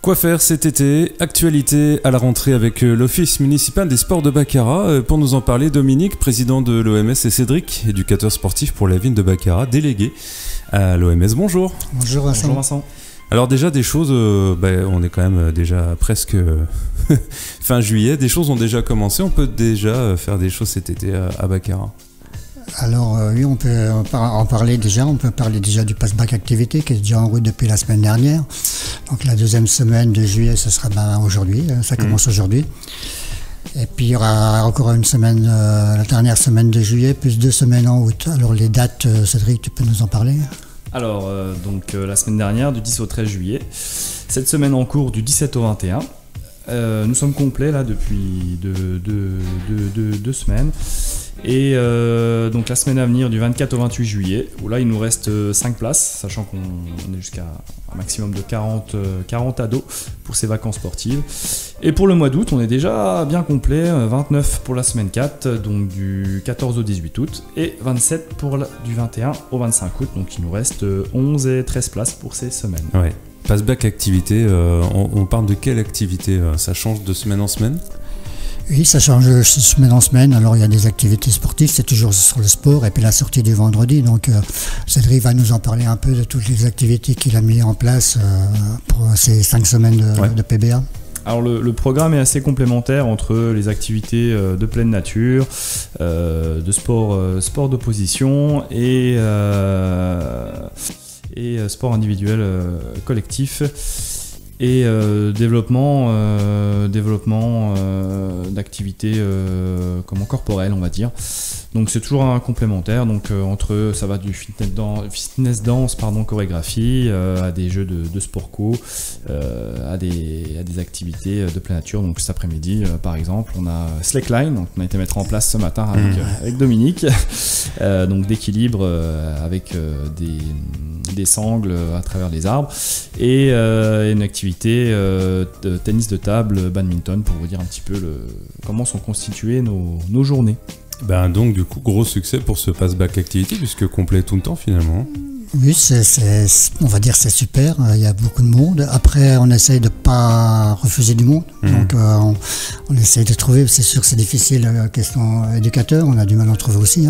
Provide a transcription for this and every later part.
Quoi faire cet été? Actualité à la rentrée avec l'Office municipal des sports de Baccarat. Pour nous en parler, Dominique, président de l'OMS, et Cédric, éducateur sportif pour la ville de Baccarat, délégué à l'OMS. Bonjour. Bonjour Vincent. Bonjour Vincent. Alors déjà des choses, on est quand même déjà presque fin juillet, des choses ont déjà commencé, on peut déjà faire des choses cet été à Baccarat. Alors oui, on peut en parler déjà. On peut parler déjà du pass-back activité qui est déjà en route depuis la semaine dernière. Donc la deuxième semaine de juillet, ce sera aujourd'hui. Ça commence aujourd'hui. Et puis il y aura encore une semaine, la dernière semaine de juillet, plus 2 semaines en août. Alors les dates, Cédric, tu peux nous en parler? Alors, la semaine dernière, du 10 au 13 juillet. Cette semaine en cours, du 17 au 21. Nous sommes complets là depuis 2 semaines. Et donc la semaine à venir du 24 au 28 juillet, où là il nous reste 5 places, sachant qu'on est jusqu'à un maximum de 40 ados pour ces vacances sportives. Et pour le mois d'août, on est déjà bien complet, 29 pour la semaine 4, donc du 14 au 18 août, et 27 du 21 au 25 août, donc il nous reste 11 et 13 places pour ces semaines. Ouais. Pass-back activité, on parle de quelle activité? Ça change de semaine en semaine? Oui, ça change de semaine en semaine. Alors il y a des activités sportives, c'est toujours sur le sport, et puis la sortie du vendredi. Donc Cédric va nous en parler un peu de toutes les activités qu'il a mis en place pour ces 5 semaines de PBA. Alors le programme est assez complémentaire entre les activités de pleine nature, de sport d'opposition et sport individuel collectif. Et développement d'activités corporelles, on va dire. Donc c'est toujours un complémentaire. Donc entre ça va du fitness dance, chorégraphie, à des jeux de sport co, à des activités de pleine nature. Donc cet après-midi, par exemple, on a slackline. Donc on a été mettre en place ce matin avec Dominique. Donc d'équilibre avec des sangles à travers les arbres et une activité de tennis de table, badminton, pour vous dire un petit peu comment sont constituées nos journées. Donc du coup, gros succès pour ce pass-back activity, puisque complet tout le temps finalement. Oui, on va dire c'est super, il y a beaucoup de monde. Après, on essaye de ne pas refuser du monde. Donc on essaye de trouver, c'est sûr que c'est difficile, question éducateur, on a du mal à en trouver aussi.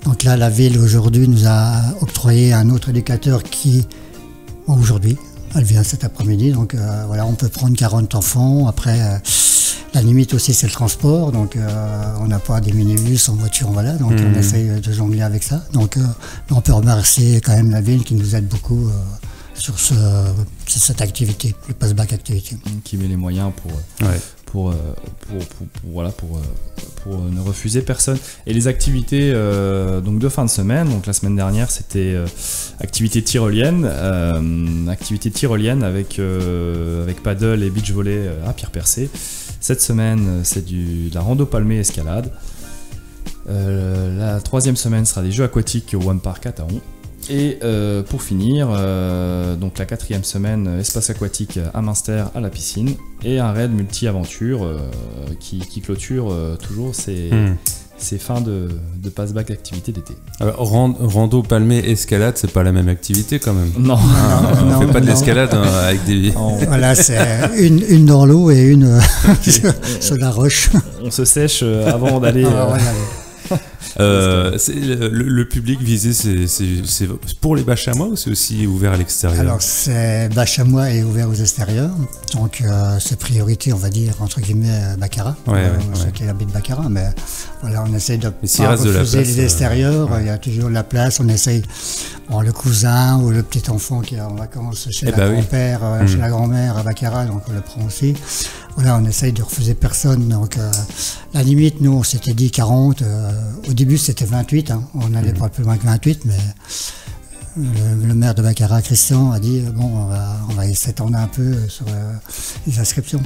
Donc là, la ville aujourd'hui nous a octroyé un autre éducateur aujourd'hui, elle vient cet après-midi. Donc on peut prendre 40 enfants. Après, la limite aussi c'est le transport, donc on n'a pas des minibus en voiture, donc on essaye de jongler avec ça. Donc on peut remercier quand même la ville qui nous aide beaucoup sur cette activité, le pass-back activity. Qui met les moyens pour ne refuser personne. Et les activités de fin de semaine, donc la semaine dernière c'était activité tyrolienne avec paddle et beach volley à Pierre-Percé. Cette semaine c'est de la rando palmée escalade. La troisième semaine sera des jeux aquatiques au One Park à Taon. Et pour finir, donc la quatrième semaine, espace aquatique à Münster à la piscine et un raid multi-aventure qui clôture toujours ces fins de pass-back activité d'été. Rando, palmé, escalade, c'est pas la même activité quand même. Non, on fait pas de l'escalade avec des... Voilà, c'est une dans l'eau et une sur la roche. On se sèche avant d'aller... le public visé, c'est pour les bâches à moi ou c'est aussi ouvert à l'extérieur? Alors c'est bâche à moi et ouvert aux extérieurs, donc c'est priorité, on va dire, entre guillemets, Baccarat, ceux qui habitent Baccarat, mais voilà, on essaye de pas refuser les extérieurs, il y a toujours la place, on essaye, le cousin ou le petit enfant qui est en vacances chez grand-père, chez la grand-mère à Baccarat, donc on le prend aussi. Voilà, on essaye de refuser personne. Donc, la limite, nous, on s'était dit 40. Au début, c'était 28. On n'allait pas plus loin que 28, mais le maire de Baccarat, Christian, a dit on va s'étendre un peu sur les inscriptions.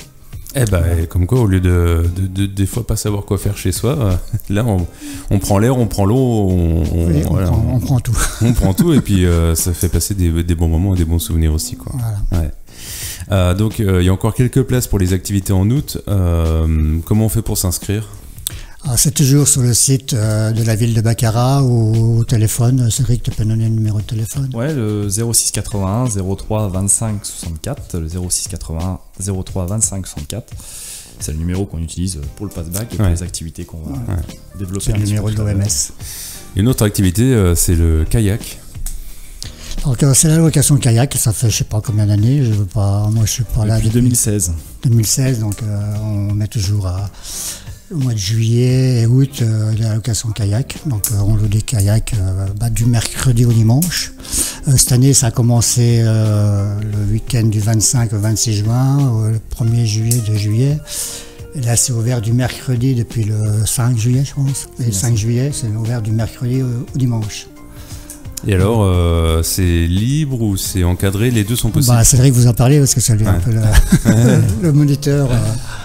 Comme quoi, au lieu de des fois pas savoir quoi faire chez soi, là on prend l'air, on prend l'eau, on prend tout. On prend tout et puis ça fait passer des bons moments et des bons souvenirs aussi, quoi. Voilà. Ouais. Donc il y a encore quelques places pour les activités en août. Comment on fait pour s'inscrire? C'est toujours sur le site de la ville de Baccarat ou au téléphone. Cédric, tu peux donner le numéro de téléphone? Ouais, le 06 81 03 25 64, le 06 81 03 25 64. C'est le numéro qu'on utilise pour le pass-back et pour les activités qu'on va développer. C'est le numéro de l'OMS. Une autre activité, c'est le kayak. Donc c'est la location de kayak, ça fait je sais pas combien d'années, moi je suis pas là depuis 2016. 2016, donc on met toujours au mois de juillet et août de la location de kayak. Donc on loue des kayaks du mercredi au dimanche. Cette année ça a commencé le week-end du 25 au 26 juin, le 1er juillet, 2 juillet. Et là c'est ouvert du mercredi depuis le 5 juillet je pense. Et le 5 juillet c'est ouvert du mercredi au dimanche. Et alors, c'est libre ou c'est encadré? Les deux sont possibles? Cédric, vous en parlez parce que c'est lui un peu le moniteur.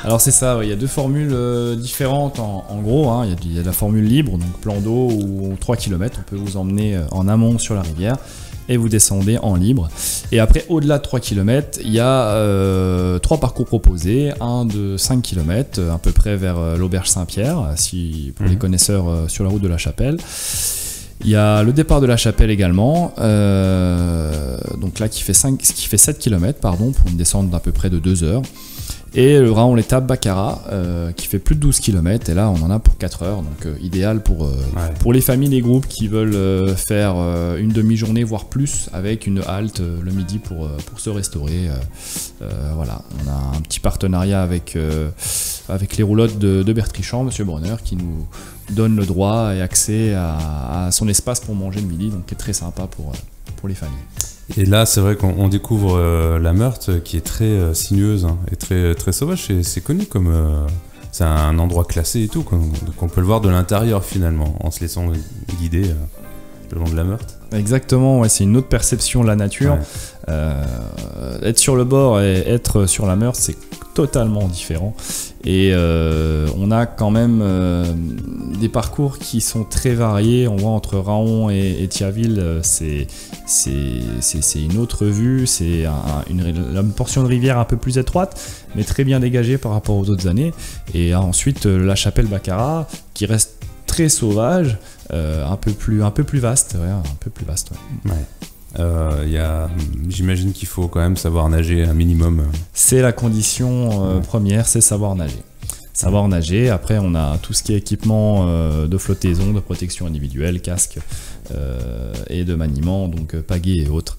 Alors c'est ça, il y a deux formules différentes en gros. Il y a la formule libre, donc plan d'eau ou 3 km, on peut vous emmener en amont sur la rivière et vous descendez en libre. Et après, au-delà de 3 km, il y a 3 parcours proposés, un de 5 km, à peu près vers l'auberge Saint-Pierre, pour les connaisseurs sur la route de la Chapelle. Il y a le départ de la Chapelle également, donc là qui fait 7 km pour une descente d'à peu près de 2 heures. Et le Raon-l'Étape Baccarat qui fait plus de 12 km et là on en a pour 4 heures, donc idéal pour les familles, les groupes qui veulent faire une demi-journée voire plus avec une halte le midi pour se restaurer. Voilà, on a un petit partenariat avec les roulottes de Bertrichon, Monsieur Brunner, qui nous donne le droit et accès à son espace pour manger le midi, donc qui est très sympa pour les familles. Et là, c'est vrai qu'on découvre la Meurthe qui est très sinueuse et très, très sauvage. C'est connu comme... c'est un endroit classé et tout, qu'on peut le voir de l'intérieur finalement, en se laissant guider le long de la Meurthe. Exactement, ouais, c'est une autre perception de la nature. Ouais. Être sur le bord et être sur la Meurthe, c'est totalement différent. Et on a quand même des parcours qui sont très variés. On voit entre Raon et Thiaville, c'est une autre vue. C'est une portion de rivière un peu plus étroite, mais très bien dégagée par rapport aux autres années. Et ensuite, la Chapelle Baccarat, qui reste très sauvage, un peu plus vaste. Ouais, un peu plus vaste. Ouais. J'imagine qu'il faut quand même savoir nager un minimum. C'est la condition première, c'est savoir nager. Savoir nager, après on a tout ce qui est équipement de flottaison, de protection individuelle, casque et de maniement, donc pagaie et autres.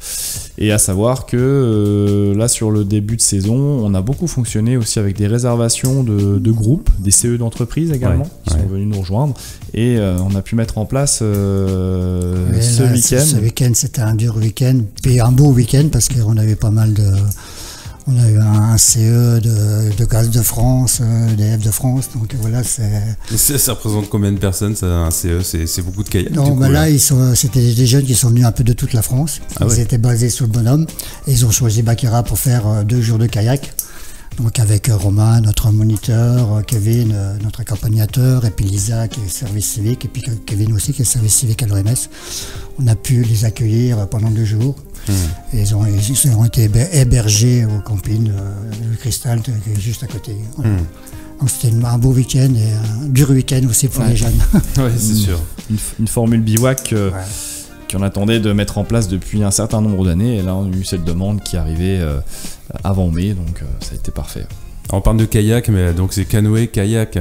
Et à savoir que là sur le début de saison, on a beaucoup fonctionné aussi avec des réservations de groupes, des CE d'entreprise également, qui sont venus nous rejoindre. Et on a pu mettre en place ce week-end. Ce week-end, c'était un dur week-end, puis un beau week-end parce qu'on avait pas mal de... On a eu un CE de Gaz de France, d'EF de France, donc voilà, Ça représente combien de personnes, ça, un CE? C'est beaucoup de kayaks? Non, là, c'était des jeunes qui sont venus un peu de toute la France. Ils étaient basés sur le bonhomme et ils ont choisi Baccarat pour faire 2 jours de kayak. Donc avec Romain, notre moniteur, Kevin, notre accompagnateur, et puis Lisa qui est service civique, et puis Kevin aussi qui est service civique à l'OMS. On a pu les accueillir pendant 2 jours. Et ils ont été hébergés au camping Le Cristal qui est juste à côté. Voilà. Donc c'était un beau week-end et un dur week-end aussi pour les jeunes. Oui, c'est sûr. Une formule bivouac qu'on attendait de mettre en place depuis un certain nombre d'années. Et là, on a eu cette demande qui arrivait avant mai, donc ça a été parfait. On parle de kayak, mais donc c'est canoë, kayak.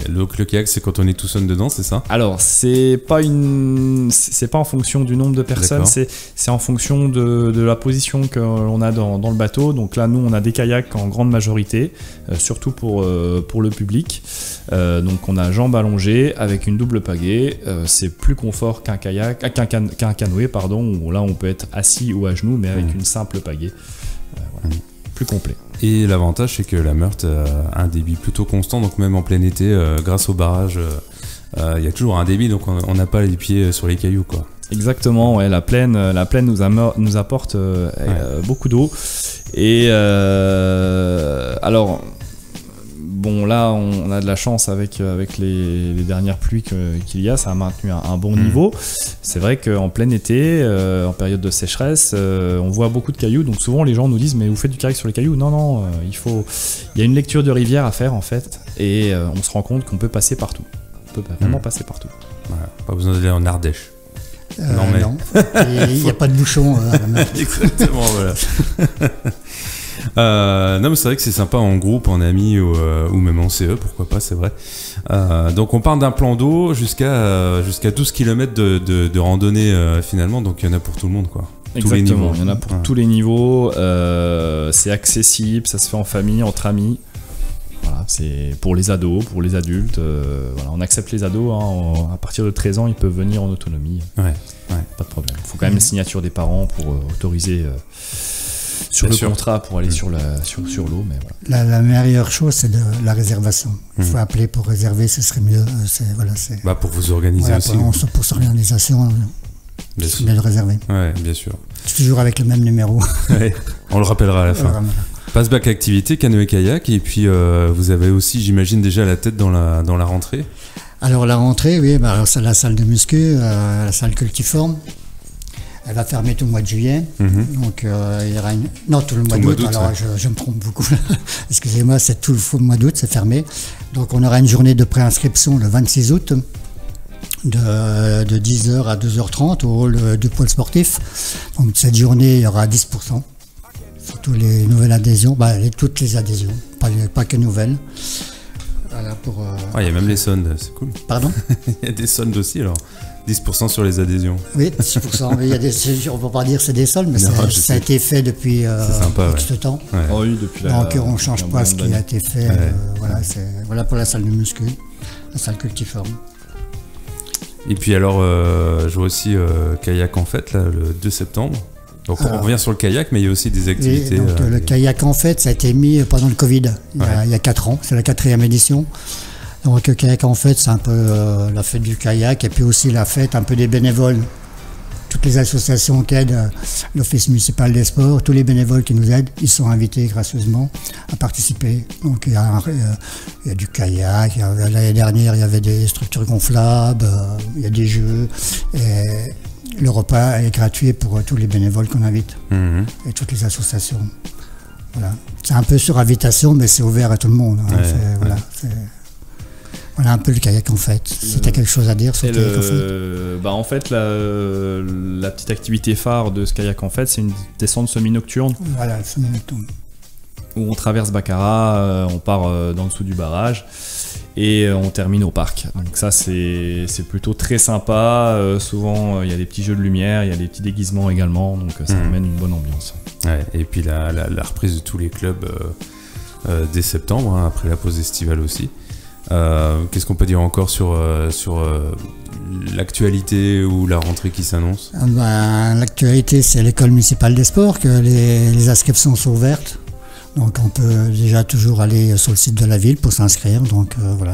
Donc le kayak, c'est quand on est tout seul dedans, c'est ça? Alors, c'est pas en fonction du nombre de personnes, c'est en fonction de la position que l'on a dans le bateau. Donc là, nous, on a des kayaks en grande majorité, surtout pour le public. Donc on a jambes allongées avec une double pagaie. C'est plus confort qu'un canoë, où là on peut être assis ou à genoux, mais avec une simple pagaie. Voilà. Plus complet. Et l'avantage, c'est que la Meurthe a un débit plutôt constant, donc même en plein été, grâce au barrage, il y a toujours un débit, donc on n'a pas les pieds sur les cailloux, quoi. Exactement, ouais, la plaine nous apporte beaucoup d'eau. Et alors, bon, là, on a de la chance avec les dernières pluies qu'il y a, ça a maintenu un bon niveau. C'est vrai qu'en plein été, en période de sécheresse, on voit beaucoup de cailloux, donc souvent les gens nous disent mais vous faites du kayak sur les cailloux? Non, il y a une lecture de rivière à faire en fait, et on se rend compte qu'on peut passer partout. On peut vraiment passer partout. Voilà, pas besoin d'aller en Ardèche. Non, il n'y a pas de bouchon. Exactement, voilà. Non, mais c'est vrai que c'est sympa en groupe, en amis ou même en CE, pourquoi pas, c'est vrai. Donc on part d'un plan d'eau jusqu'à 12 km de randonnée finalement, donc il y en a pour tout le monde, quoi. Exactement, il y en a pour tous les niveaux. C'est accessible, ça se fait en famille, entre amis. Voilà, c'est pour les ados, pour les adultes. Voilà, on accepte les ados. À partir de 13 ans, ils peuvent venir en autonomie. Ouais. Pas de problème. Il faut quand même une signature des parents pour autoriser sur le contrat pour aller sur l'eau. Mais voilà. La meilleure chose, c'est la réservation. Il faut appeler pour réserver, ce serait mieux. Pour vous organiser aussi. Pour son organisation, c'est bien de réserver. Ouais, bien sûr. Toujours avec le même numéro. Ouais, on le rappellera à la fin. Passe-bac activité, canoë-kayak, et puis vous avez aussi, j'imagine, déjà la tête dans la rentrée. Alors la rentrée, oui, alors c'est la salle de muscu, la salle cultiforme. Elle va fermer tout le mois de juillet, donc il y aura tout le mois d'août. Alors ouais. je me trompe beaucoup. Excusez-moi, c'est tout le mois d'août, c'est fermé. Donc on aura une journée de préinscription le 26 août. De 10h à 2h30 au hall du pôle sportif. Donc cette journée, il y aura 10%. Surtout les nouvelles adhésions, toutes les adhésions, pas que nouvelles. Voilà pour. Il y a même les sondes, c'est cool. Pardon? Il y a des sondes aussi, alors 10% sur les adhésions. Oui, 10%. Mais on ne peut pas dire que c'est des soldes, mais ça a été fait depuis tout ce temps. Ouais. Oh oui, depuis donc on ne change pas ce qui a été fait. Ouais. Voilà pour la salle de muscu, la salle cultiforme. Et puis alors, je vois aussi kayak en fête, là, le 2 septembre. Donc on revient sur le kayak, mais il y a aussi des activités. Donc, le kayak en fête, ça a été mis pendant le Covid, il y a 4 ans, c'est la 4e édition. Donc le kayak en fête, c'est un peu la fête du kayak, et puis aussi la fête un peu des bénévoles. Toutes les associations qui aident l'Office municipal des sports, tous les bénévoles qui nous aident, ils sont invités gracieusement à participer. Donc il y a du kayak, l'année dernière il y avait des structures gonflables, il y a des jeux. Et le repas est gratuit pour tous les bénévoles qu'on invite et toutes les associations. Voilà. C'est un peu sur invitation, mais c'est ouvert à tout le monde. Voilà un peu le kayak en fête. Si tu as quelque chose à dire sur le kayak en fête. En fait, la petite activité phare de ce kayak en fête, c'est une descente semi-nocturne. Voilà, semi-nocturne. Où on traverse Baccarat, on part dans le dessous du barrage et on termine au parc. Donc ça c'est plutôt très sympa. Souvent il y a des petits jeux de lumière, il y a des petits déguisements également, donc ça amène une bonne ambiance. Ouais, et puis la reprise de tous les clubs dès septembre, après la pause estivale aussi. Qu'est-ce qu'on peut dire encore sur l'actualité ou la rentrée qui s'annonce? L'actualité, c'est l'école municipale des sports, que les inscriptions sont ouvertes. Donc on peut déjà toujours aller sur le site de la ville pour s'inscrire. Donc voilà,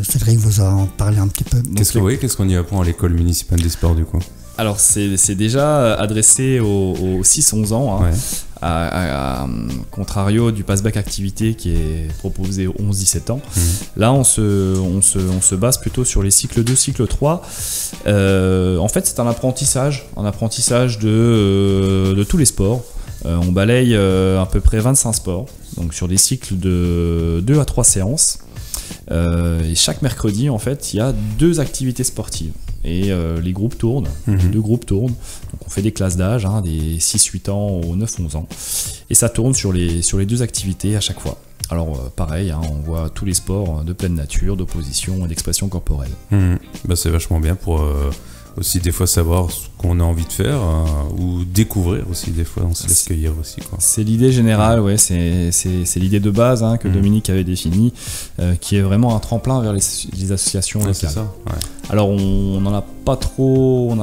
Cédric vous en parler un petit peu. Qu'est-ce qu'on y apprend à l'école municipale des sports du coup? Alors c'est déjà adressé aux 6-11 ans, ouais. à contrario du passe-bac activité qui est proposé aux 11-17 ans. Là on se base plutôt sur les cycles 2, cycle 3. En fait c'est un apprentissage de tous les sports. On balaye à peu près 25 sports, donc sur des cycles de 2 à 3 séances. Et chaque mercredi, en fait, il y a 2 activités sportives. Et les groupes tournent, les 2 groupes tournent. Donc on fait des classes d'âge, des 6-8 ans aux 9-11 ans. Et ça tourne sur les 2 activités à chaque fois. Alors pareil, on voit tous les sports de pleine nature, d'opposition et d'expression corporelle. C'est vachement bien pour aussi des fois savoir ce qu'on a envie de faire ou découvrir aussi des fois, on se laisse cueillir aussi, quoi. C'est l'idée générale, ouais, c'est l'idée de base que Dominique avait définie, qui est vraiment un tremplin vers les associations locales. C'est ça, ouais. Alors on n'a pas trop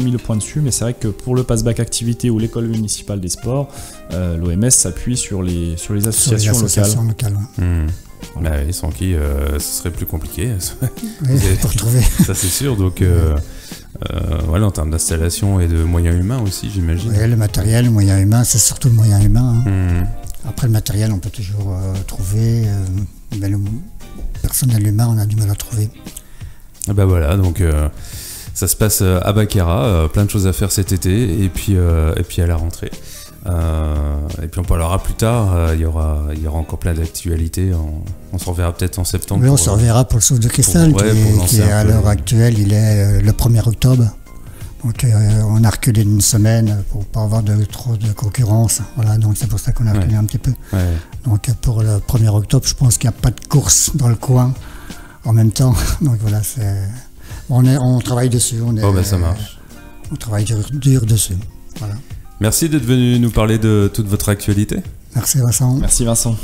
mis le point dessus, mais c'est vrai que pour le passe-bac activité ou l'école municipale des sports, l'OMS s'appuie sur les associations locales. Voilà. Sans qui ce serait plus compliqué. Pour trouver. Ça c'est sûr, donc voilà, en termes d'installation et de moyens humains aussi, j'imagine. Oui, le matériel, le moyen humain, c'est surtout le moyen humain. Après le matériel, on peut toujours trouver, mais le personnel humain, on a du mal à trouver. Ah bah voilà, donc ça se passe à Baccarat, plein de choses à faire cet été, et puis à la rentrée. Et puis on parlera plus tard, il y aura encore plein d'actualités, on se reverra peut-être en septembre. Oui, on se reverra pour le souffle de cristal, qui est à l'heure actuelle, il est le 1er octobre. Donc on a reculé d'une semaine pour pas avoir trop de concurrence. Voilà, donc c'est pour ça qu'on a reculé un petit peu. Ouais. Donc pour le 1er octobre, je pense qu'il n'y a pas de course dans le coin en même temps. Donc voilà, on travaille dessus. Ça marche. On travaille dur dessus. Voilà. Merci d'être venu nous parler de toute votre actualité. Merci Vincent. Merci Vincent.